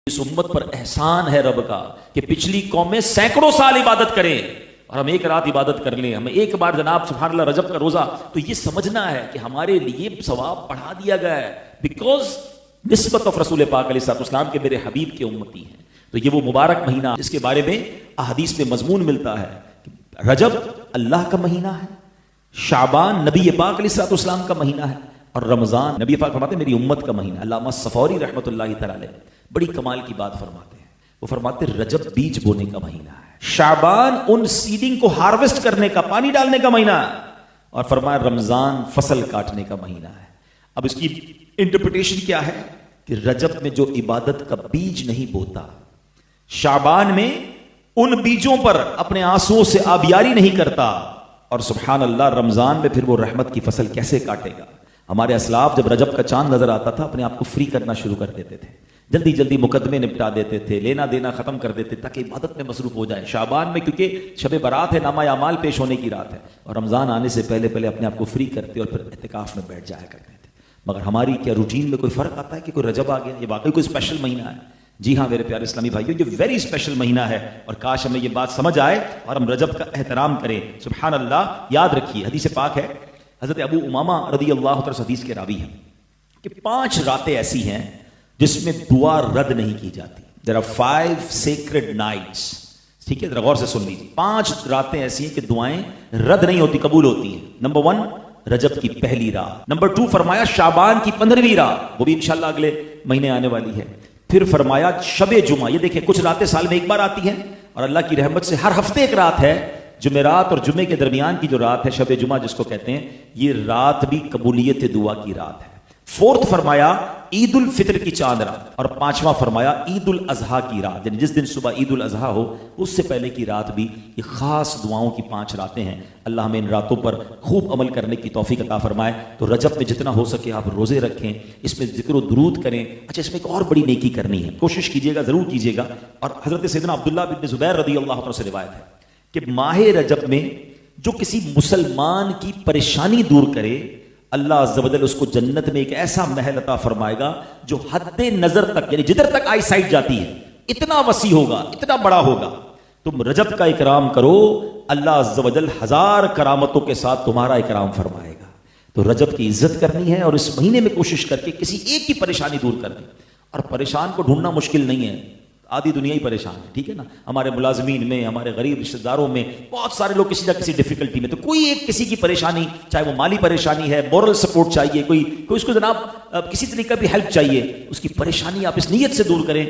اس امت پر احسان ہے رب کا کہ پچھلی قومیں سینکڑوں سال عبادت کریں اور ہم ایک رات عبادت کر لیں. ہمیں ایک بار جناب سبحان اللہ رجب کا روزہ, تو یہ سمجھنا ہے کہ ہمارے لیے ثواب بڑھا دیا گیا ہے بیکاز نسبت آف رسول پاک علیہ الصلوۃ والسلام کے میرے حبیب کے امتی ہیں. تو یہ وہ مبارک مہینہ جس کے بارے میں احادیث میں مضمون ملتا ہے کہ رجب اللہ کا مہینہ ہے, شعبان نبی پاک علیہ الصلوۃ والسلام کا مہینہ ہے, اور رمضان نبی پاک فرماتے ہیں میری امت کا مہینہ. علامہ صفوری رحمۃ اللہ تعالی بڑی کمال کی بات فرماتے ہیں. وہ فرماتے ہیں رجب بیج بونے کا مہینہ ہے, شعبان ان سیڈنگ کو ہارویسٹ کرنے کا, پانی ڈالنے کا مہینہ ہے, اور فرمایا رمضان فصل کاٹنے کا مہینہ ہے. اب اس کی انٹرپریٹیشن کیا ہے کہ رجب میں جو عبادت کا بیج نہیں بوتا, شعبان میں ان بیجوں پر اپنے آنسوؤں سے آبیاری نہیں کرتا, اور سبحان اللہ رمضان میں پھر وہ رحمت کی فصل کیسے کاٹے گا. ہمارے اسلاف جب رجب کا چاند نظر آتا تھا اپنے آپ کو فری کرنا شروع کر دیتے تھے, جلدی جلدی مقدمے نپٹا دیتے تھے, لینا دینا ختم کر دیتے تاکہ عبادت میں مصروف ہو جائے. شعبان میں کیونکہ شب برات ہے, نامہ اعمال پیش ہونے کی رات ہے, اور رمضان آنے سے پہلے پہلے اپنے آپ کو فری کرتے اور پھر اعتکاف میں بیٹھ جایا کرتے تھے. مگر ہماری کیا روٹین میں کوئی فرق آتا ہے کہ کوئی رجب آ گیا, یہ واقعی کوئی اسپیشل مہینہ ہے؟ جی ہاں میرے پیارے اسلامی بھائیوں, یہ ویری اسپیشل مہینہ ہے, اور کاش ہمیں یہ بات سمجھ آئے اور ہم رجب کا احترام کریں. سبحان اللہ. یاد رکھیے حدیث پاک ہے, حضرت ابو امامہ رضی اللہ عنہ حدیث کے راوی ہیں کہ 5 راتیں ایسی ہیں جس میں دعا رد نہیں کی جاتی. There are 5 sacred nights. ٹھیک ہے, ذرا غور سے سن لیجیے. 5 راتیں ایسی ہیں کہ دعائیں رد نہیں ہوتی, قبول ہوتی ہیں. نمبر 1 رجب کی پہلی رات. نمبر 2 فرمایا شعبان کی 15ویں رات, وہ بھی انشاءاللہ اگلے مہینے آنے والی ہے. پھر فرمایا شب جمعہ. یہ دیکھیں کچھ راتیں سال میں ایک بار آتی ہیں, اور اللہ کی رحمت سے ہر ہفتے ایک رات ہے. جمعرات اور جمعے کے درمیان کی جو رات ہے شب جمعہ جس کو کہتے ہیں, یہ رات بھی قبولیت دعا کی رات ہے. 4 فرمایا عید الفطر کی چاند رات, اور 5واں فرمایا عید الاضحیٰ کی رات, یعنی جس دن صبح عید الاضحیٰ ہو اس سے پہلے کی رات بھی. یہ خاص دعاؤں کی 5 راتیں ہیں. اللہ ہمیں ان راتوں پر خوب عمل کرنے کی توفیق عطا فرمائے. تو رجب میں جتنا ہو سکے آپ روزے رکھیں, اس میں ذکر و درود کریں. اچھا اس میں ایک اور بڑی نیکی کرنی ہے, کوشش کیجیے گا, ضرور کیجیے گا. اور حضرت سیدنا عبداللہ بن زبیر رضی اللہ عنہ سے روایت ہے کہ ماہ رجب میں جو کسی مسلمان کی پریشانی دور کرے, اللہ عز و جل اس کو جنت میں ایک ایسا محل عطا فرمائے گا جو حد نظر تک, یعنی جدھر تک آئی سائٹ جاتی ہے اتنا وسیع ہوگا, اتنا بڑا ہوگا. تم رجب کا اکرام کرو, اللہ عز و جل 1000 کرامتوں کے ساتھ تمہارا اکرام فرمائے گا. تو رجب کی عزت کرنی ہے, اور اس مہینے میں کوشش کر کے کسی ایک کی پریشانی دور کرنی. اور پریشان کو ڈھونڈنا مشکل نہیں ہے, آدھی دنیا ہی پریشان ہے, ٹھیک ہے نا. ہمارے ملازمین میں, ہمارے غریب رشتہ داروں میں بہت سارے لوگ کسی نہ کسی ڈیفیکلٹی میں. تو کوئی ایک کسی کی پریشانی, چاہے وہ مالی پریشانی ہے, مورل سپورٹ چاہیے, کوئی اس کو جناب کسی طریقے بھی ہیلپ چاہیے, اس کی پریشانی آپ اس نیت سے دور کریں.